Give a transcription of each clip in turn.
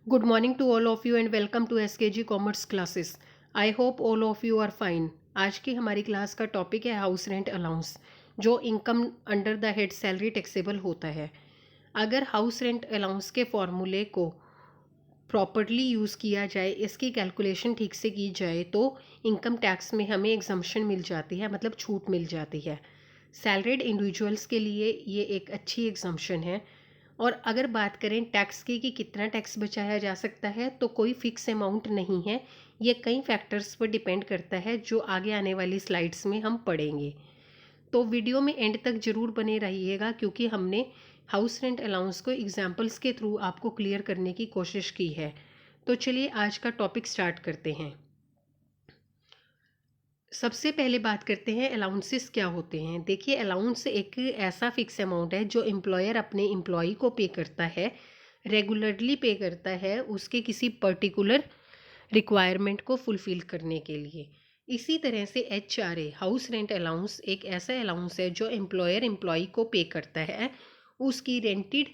Good morning to all of you and welcome to SKG Commerce classes. I hope all of you are fine. आज की हमारी class का topic है house rent allowance, जो income under the head salary taxable होता है। अगर house rent allowance के फॉर्मूले को प्रॉपर्ली यूज़ किया जाए, इसकी कैलकुलेशन ठीक से की जाए तो इनकम टैक्स में हमें एग्जम्पशन मिल जाती है, मतलब छूट मिल जाती है। सैलरीड इंडिविजुअल्स के लिए ये एक अच्छी एग्जम्पशन है। और अगर बात करें टैक्स की कि कितना टैक्स बचाया जा सकता है, तो कोई फिक्स अमाउंट नहीं है। ये कई फैक्टर्स पर डिपेंड करता है, जो आगे आने वाली स्लाइड्स में हम पढ़ेंगे। तो वीडियो में एंड तक ज़रूर बने रहिएगा, क्योंकि हमने हाउस रेंट अलाउंस को एग्जांपल्स के थ्रू आपको क्लियर करने की कोशिश की है। तो चलिए आज का टॉपिक स्टार्ट करते हैं। सबसे पहले बात करते हैं अलाउंसेस क्या होते हैं। देखिए, अलाउंस एक ऐसा फिक्स अमाउंट है जो एम्प्लॉयर अपने एम्प्लॉय को पे करता है, रेगुलरली पे करता है उसके किसी पर्टिकुलर रिक्वायरमेंट को फुलफ़िल करने के लिए। इसी तरह से HRA हाउस रेंट अलाउंस एक ऐसा अलाउंस है जो एम्प्लॉयर एम्प्लॉय को पे करता है उसकी रेंटेड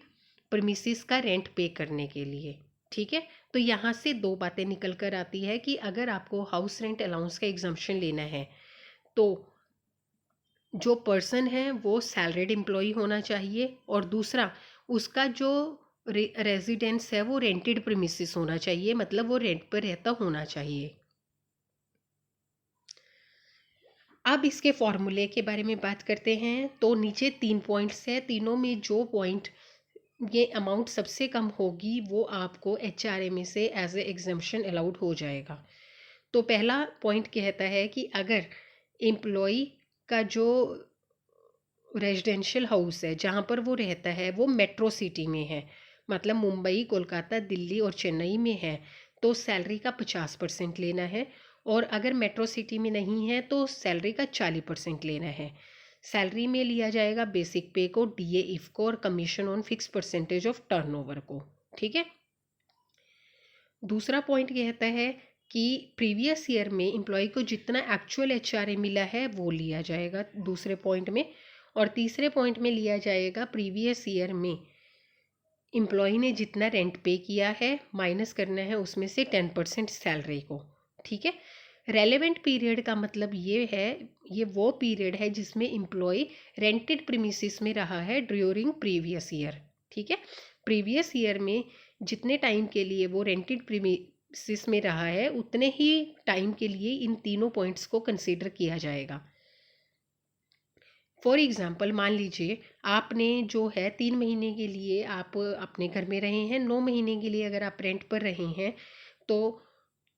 प्रमिसेस का रेंट पे करने के लिए। ठीक है, तो यहाँ से दो बातें निकल कर आती है कि अगर आपको हाउस रेंट अलाउंस का एग्जम्पशन लेना है तो जो पर्सन है वो सैलरीड एम्प्लॉय होना चाहिए, और दूसरा उसका जो रेजिडेंस है वो रेंटेड प्रीमिसेस होना चाहिए, मतलब वो रेंट पर रहता होना चाहिए। अब इसके फॉर्मूले के बारे में बात करते हैं। तो नीचे 3 पॉइंट्स है, तीनों में जो पॉइंट ये अमाउंट सबसे कम होगी वो आपको HRA में से एज ए एग्जम्पशन अलाउड हो जाएगा। तो पहला पॉइंट कहता है कि अगर एम्प्लॉय का जो रेजिडेंशियल हाउस है जहाँ पर वो रहता है वो मेट्रो सिटी में है, मतलब मुंबई, कोलकाता, दिल्ली और चेन्नई में है, तो सैलरी का 50% लेना है। और अगर मेट्रो सिटी में नहीं है तो सैलरी का 40% लेना है। सैलरी में लिया जाएगा बेसिक पे को, DA इफ को, और commission on fix percentage of turnover को। ठीक है। दूसरा पॉइंट कहता है कि प्रीवियस ईयर में एम्प्लॉय को जितना एक्चुअल HRA मिला है वो लिया जाएगा दूसरे पॉइंट में। और तीसरे पॉइंट में लिया जाएगा प्रीवियस ईयर में एम्प्लॉय ने जितना रेंट पे किया है माइनस करना है उसमें से 10% सैलरी को। ठीक है। रेलेवेंट पीरियड का मतलब ये है, ये वो पीरियड है जिसमें एम्प्लॉय रेंटेड प्रीमिसेस में रहा है ड्यूरिंग प्रीवियस ईयर। ठीक है। प्रीवियस ईयर में जितने टाइम के लिए वो रेंटेड प्रीमिसेस में रहा है उतने ही टाइम के लिए इन तीनों पॉइंट्स को कंसीडर किया जाएगा। फॉर एग्ज़ाम्पल मान लीजिए आपने जो है 3 महीने के लिए आप अपने घर में रहे हैं, 9 महीने के लिए अगर आप रेंट पर रहे हैं तो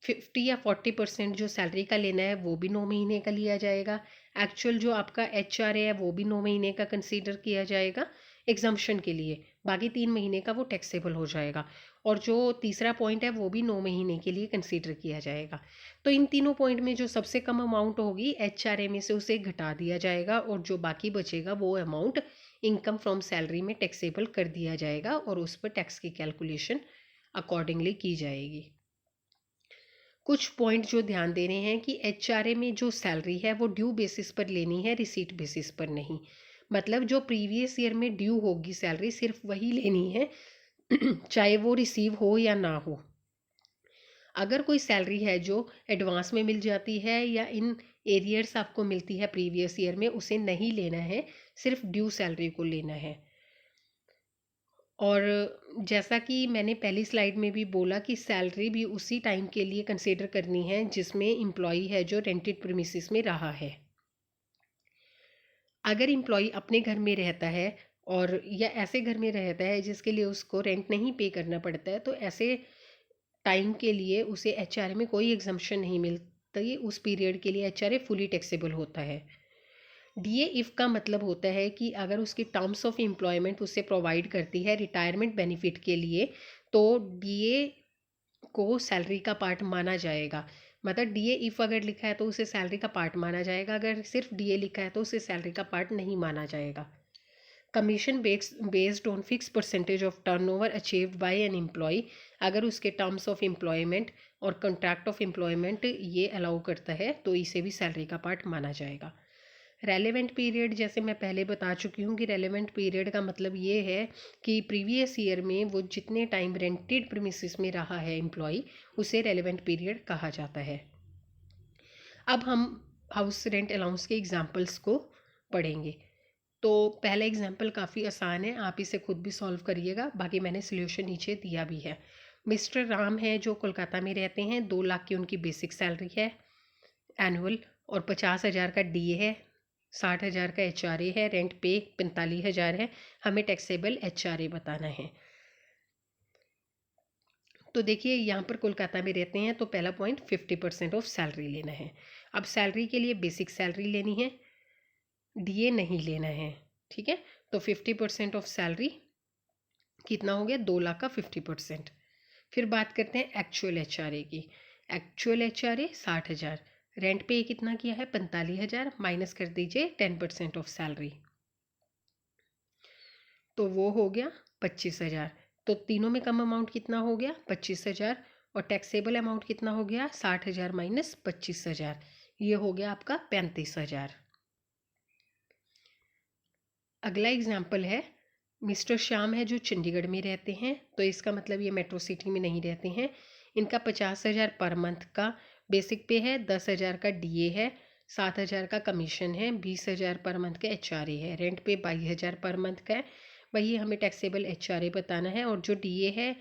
50 या 40% जो सैलरी का लेना है वो भी 9 महीने का लिया जाएगा। एक्चुअल जो आपका HRA है वो भी 9 महीने का कंसीडर किया जाएगा एग्जम्पशन के लिए, बाकी 3 महीने का वो टैक्सेबल हो जाएगा। और जो तीसरा पॉइंट है वो भी 9 महीने के लिए कंसीडर किया जाएगा। तो इन तीनों पॉइंट में जो सबसे कम अमाउंट होगी HRA में से उसे घटा दिया जाएगा, और जो बाकी बचेगा वो अमाउंट इनकम फ्रॉम सैलरी में टैक्सेबल कर दिया जाएगा, और उस पर टैक्स की कैलकुलेशन अकॉर्डिंगली की जाएगी। कुछ पॉइंट जो ध्यान देने हैं कि HRA में जो सैलरी है वो ड्यू बेसिस पर लेनी है, रिसीट बेसिस पर नहीं। मतलब जो प्रीवियस ईयर में ड्यू होगी सैलरी सिर्फ वही लेनी है चाहे वो रिसीव हो या ना हो। अगर कोई सैलरी है जो एडवांस में मिल जाती है या इन एरियर्स आपको मिलती है प्रीवियस ईयर में, उसे नहीं लेना है, सिर्फ ड्यू सैलरी को लेना है। और जैसा कि मैंने पहली स्लाइड में भी बोला कि सैलरी भी उसी टाइम के लिए कंसिडर करनी है जिसमें एम्प्लॉय है जो रेंटेड प्रीमिसेस में रहा है। अगर एम्प्लॉय अपने घर में रहता है और या ऐसे घर में रहता है जिसके लिए उसको रेंट नहीं पे करना पड़ता है, तो ऐसे टाइम के लिए उसे HRA में कोई एग्जम्पशन नहीं मिलती, उस पीरियड के लिए HRA फुली टैक्सेबल होता है। DA इफ़ का मतलब होता है कि अगर उसकी टर्म्स ऑफ एम्प्लॉयमेंट उससे प्रोवाइड करती है रिटायरमेंट बेनिफिट के लिए, तो DA को सैलरी का पार्ट माना जाएगा। मतलब DA इफ़ अगर लिखा है तो उसे सैलरी का पार्ट माना जाएगा, अगर सिर्फ DA लिखा है तो उसे सैलरी का पार्ट नहीं माना जाएगा। Commission based on fix percentage of turnover achieved by an employ, अगर उसके टर्म्स ऑफ एम्प्लॉयमेंट और कॉन्ट्रैक्ट ऑफ एम्प्लॉयमेंट ये अलाउ करता है तो इसे भी सैलरी का पार्ट माना जाएगा। रेलेवेंट पीरियड जैसे मैं पहले बता चुकी हूँ कि रेलेवेंट पीरियड का मतलब ये है कि प्रीवियस ईयर में वो जितने टाइम रेंटेड प्रीमिसेस में रहा है एम्प्लॉय, उसे रेलेवेंट पीरियड कहा जाता है। अब हम हाउस रेंट अलाउंस के एग्जांपल्स को पढ़ेंगे। तो पहला एग्जांपल काफ़ी आसान है, आप इसे खुद भी सॉल्व करिएगा, बाकी मैंने सोल्यूशन नीचे दिया भी है। मिस्टर राम है जो कोलकाता में रहते हैं, 2 लाख की उनकी बेसिक सैलरी है एनुअल, और 50,000 का डीए है, 60,000 का एचआरए है, रेंट पे 45,000 है। हमें टैक्सेबल एचआरए बताना है। तो देखिए यहाँ पर कोलकाता में रहते हैं, तो पहला पॉइंट 50% ऑफ सैलरी लेना है। अब सैलरी के लिए बेसिक सैलरी लेनी है, डीए नहीं लेना है, ठीक है। तो 50% ऑफ सैलरी कितना हो गया, 2 लाख का 50%। फिर बात करते हैं एक्चुअल एचआरए की। एक्चुअल एचआरए 60,000, रेंट पे कितना किया है 45,000, माइनस कर दीजिए 10% ऑफ सैलरी, तो वो हो गया 25,000। तो तीनों में कम अमाउंट कितना हो गया 25,000, और टैक्सेबल अमाउंट कितना हो गया 60,000 माइनस 25,000, ये हो गया आपका 35,000। अगला एग्जाम्पल है, मिस्टर श्याम है जो चंडीगढ़ में रहते हैं, तो इसका मतलब ये मेट्रो सिटी में नहीं रहते हैं। इनका 50,000 पर मंथ का बेसिक पे है, 10,000 का डीए है, 7,000 का कमीशन है, 20,000 पर मंथ का एचआरए है, रेंट पे 22,000 पर मंथ का है। वही हमें टैक्सेबल एचआरए बताना है, और जो डीए है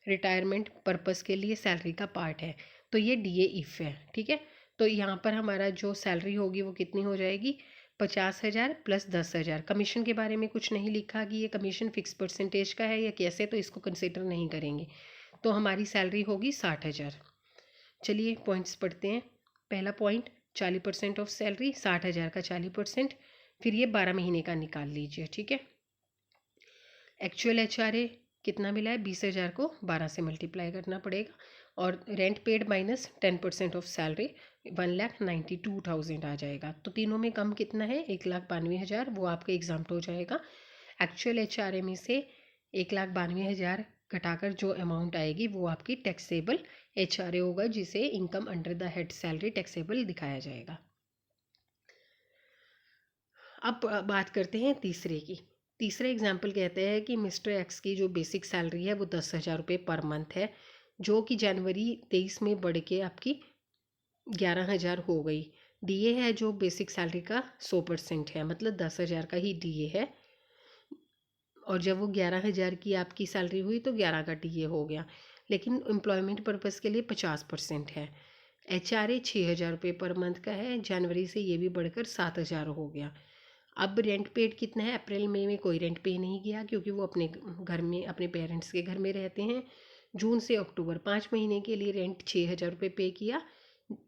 रिटायरमेंट पर्पस के लिए सैलरी का पार्ट है, तो ये डीए इफ है, ठीक है। तो यहाँ पर हमारा जो सैलरी होगी वो कितनी हो जाएगी 50,000 प्लस 10,000। कमीशन के बारे में कुछ नहीं लिखा कि ये कमीशन फिक्स परसेंटेज का है या कैसे, तो इसको कंसिडर नहीं करेंगे। तो हमारी सैलरी होगी 60,000। चलिए पॉइंट्स पढ़ते हैं। पहला पॉइंट 40% ऑफ सैलरी, 60,000 का 40%, फिर ये 12 महीने का निकाल लीजिए, ठीक है। एक्चुअल एचआरए कितना मिला है 20,000 को 12 से मल्टीप्लाई करना पड़ेगा, और rent paid minus 10% of salary 1,92,000 आ जाएगा। तो तीनों में कम कितना है 1,92,000, वो आपका एग्जाम्पल हो जाएगा। एक्चुअल एचआरए में से 1,92,000 घटाकर जो अमाउंट आएगी वो आपकी टैक्सेबल एचआरए होगा, जिसे income under the head salary taxable दिखाया जाएगा। अब बात करते हैं तीसरे की। तीसरा एग्जाम्पल कहते हैं कि मिस्टर एक्स की जो बेसिक सैलरी है वो 10,000 रुपये पर मंथ है, जो कि जनवरी 23 में बढ़ के आपकी 11,000 हो गई। डीए है जो बेसिक सैलरी का 100% है, मतलब 10,000 का ही डीए है, और जब वो 11,000 की आपकी सैलरी हुई तो 11 का डीए हो गया, लेकिन एम्प्लॉयमेंट पर्पज़ के लिए 50% है। एचआरए 6,000 रुपये पर मंथ का है, जनवरी से ये भी बढ़कर 7,000 हो गया। अब रेंट पेड कितना है, अप्रैल मई में कोई रेंट पे नहीं किया क्योंकि वो अपने घर में अपने पेरेंट्स के घर में रहते हैं। जून से अक्टूबर 5 महीने के लिए रेंट 6,000 रुपये पे किया,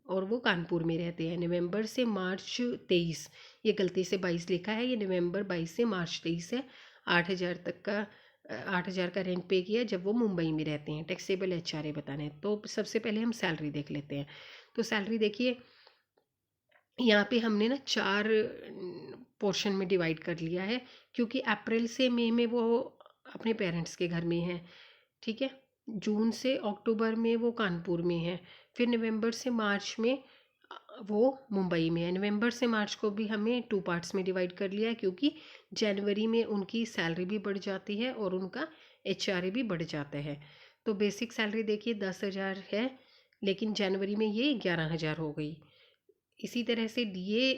और वो कानपुर में रहते हैं। नवंबर से मार्च 23, ये गलती से 22 लिखा है, ये नवंबर 22 से मार्च 23 है। 8,000 तक का 8,000 का रेंट पे किया जब वो मुंबई में रहते हैं। टैक्सेबल एचआरए बताना है, तो सबसे पहले हम सैलरी देख लेते हैं। तो सैलरी देखिए यहाँ पे हमने ना 4 पोर्शन में डिवाइड कर लिया है, क्योंकि अप्रैल से मई में वो अपने पेरेंट्स के घर में है, ठीक है। जून से अक्टूबर में वो कानपुर में है, फिर नवंबर से मार्च में वो मुंबई में है। नवंबर से मार्च को भी हमें 2 पार्ट्स में डिवाइड कर लिया है, क्योंकि जनवरी में उनकी सैलरी भी बढ़ जाती है और उनका एचआरए भी बढ़ जाता है। तो बेसिक सैलरी देखिए 10,000 है, लेकिन जनवरी में ये 11,000 हो गई। इसी तरह से डीए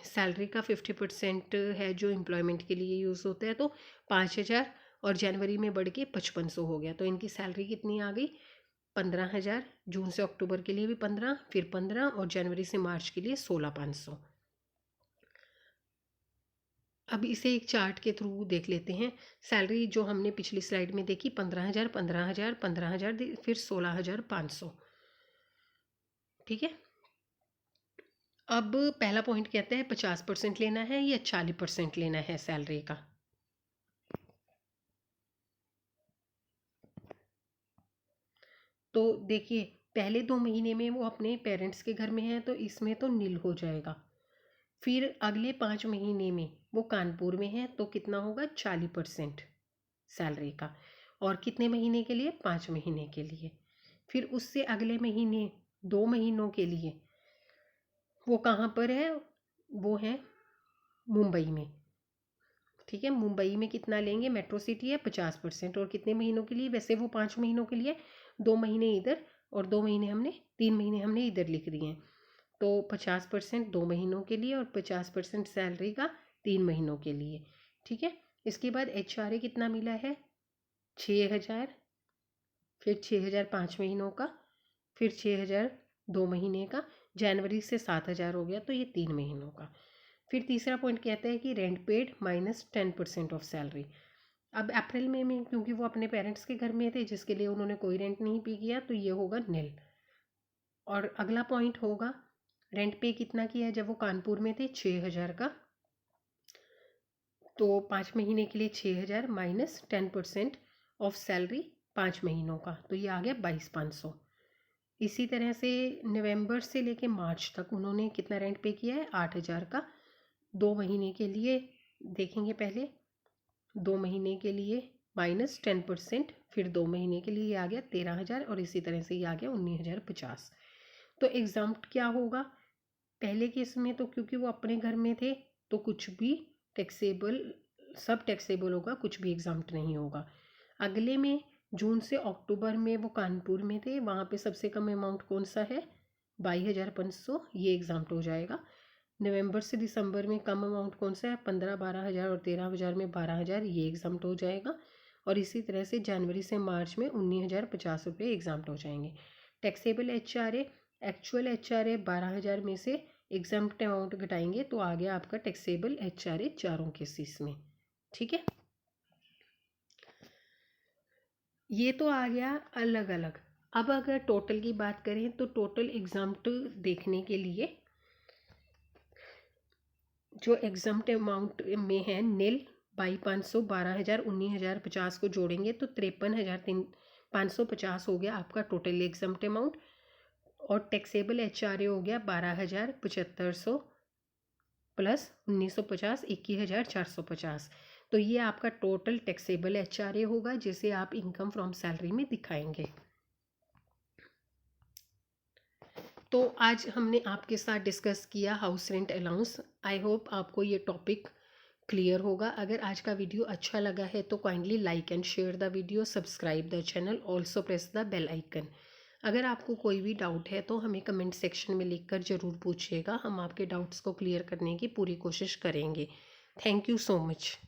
सैलरी का 50% है जो एम्प्लॉयमेंट के लिए यूज़ होता है, तो 5,000, और जनवरी में बढ़ के 5,500 हो गया। तो इनकी सैलरी कितनी आ गई 15,000। जून से अक्टूबर के लिए भी 15, फिर 15, और जनवरी से मार्च के लिए 16,500। अब इसे एक चार्ट के थ्रू देख लेते हैं। सैलरी जो हमने पिछली स्लाइड में देखी 15,000, 15,000, 15,000, फिर 16,500, ठीक है। अब पहला पॉइंट कहते हैं 50% लेना है या 40% लेना है सैलरी का। तो देखिए पहले 2 महीने में वो अपने पेरेंट्स के घर में है, तो इसमें तो नील हो जाएगा। फिर अगले 5 महीने में वो कानपुर में है, तो कितना होगा 40% सैलरी का, और कितने महीने के लिए 5 महीने के लिए। फिर उससे अगले महीने 2 महीनों के लिए वो कहाँ पर है, वो है मुंबई में, ठीक है। मुंबई में कितना लेंगे, मेट्रो सिटी है 50%, और कितने महीनों के लिए, वैसे वो 5 महीनों के लिए, 2 महीने इधर और 2 महीने हमने 3 महीने हमने इधर लिख दिए हैं। तो 50% 2 महीनों के लिए और 50% सैलरी का 3 महीनों के लिए, ठीक है। इसके बाद HRA कितना मिला है, 6,000, फिर 6,000 5 महीनों का, फिर 6,000 2 महीने का, जनवरी से 7,000 हो गया, तो ये 3 महीनों का। फिर तीसरा पॉइंट कहता है कि rent paid minus 10% of salary. अब अप्रैल में क्योंकि वो अपने पेरेंट्स के घर में थे जिसके लिए उन्होंने कोई रेंट नहीं पे किया, तो ये होगा नील। और अगला पॉइंट होगा रेंट पे कितना किया है, जब वो कानपुर में थे 6,000 का, तो 5 महीने के लिए 6,000 माइनस 10% ऑफ सैलरी 5 महीनों का, तो ये आ गया 22,500। इसी तरह से नवंबर से लेके मार्च तक उन्होंने कितना रेंट पे किया है, 8,000 का। 2 महीने के लिए देखेंगे पहले, 2 महीने के लिए माइनस 10%, फिर 2 महीने के लिए ये आ गया 13,000, और इसी तरह से ये आ गया 19,050। तो एग्जाम्प्ट क्या होगा, पहले केस में तो क्योंकि वो अपने घर में थे तो कुछ भी टैक्सेबल, सब टैक्सेबल होगा, कुछ भी एग्जाम्प्ट नहीं होगा। अगले में जून से अक्टूबर में वो कानपुर में थे, वहाँ पे सबसे कम अमाउंट कौन सा है, 22,500, ये एग्जाम्प्ट हो जाएगा। नवंबर से दिसंबर में कम अमाउंट कौन सा है, 15-12,000, और 13,000 में 12,000, ये एग्जाम्प्ट हो जाएगा। और इसी तरह से जनवरी से मार्च में 19,050 रुपये एग्जाम्प्ट हो जाएंगे। टैक्सेबल HRA, एक्चुअल HRA 12,000 में से एग्जाम्प्ट अमाउंट घटाएंगे तो आ गया आपका टैक्सेबल HRA चारों केसेस में, ठीक है। ये तो आ गया अलग अलग। अब अगर टोटल की बात करें तो टोटल एग्जाम्प्ट देखने के लिए जो एग्जाम्प्ट अमाउंट में है नील, 22,500, 12,000, 19,050 को जोड़ेंगे तो 53,550 हो गया आपका टोटल एग्जाम्प्ट अमाउंट। और टैक्सेबल HRA हो गया 12,7500 प्लस 1,950, 21,450। तो ये आपका टोटल टैक्सेबल HRA होगा जिसे आप इनकम फ्रॉम सैलरी में दिखाएंगे। तो आज हमने आपके साथ डिस्कस किया house rent allowance. I hope आपको ये टॉपिक क्लियर होगा। अगर आज का वीडियो अच्छा लगा है तो kindly like and share the video, subscribe the channel, also press the bell icon. अगर आपको कोई भी डाउट है तो हमें कमेंट सेक्शन में लिखकर ज़रूर पूछिएगा, हम आपके डाउट्स को क्लियर करने की पूरी कोशिश करेंगे। Thank you so much.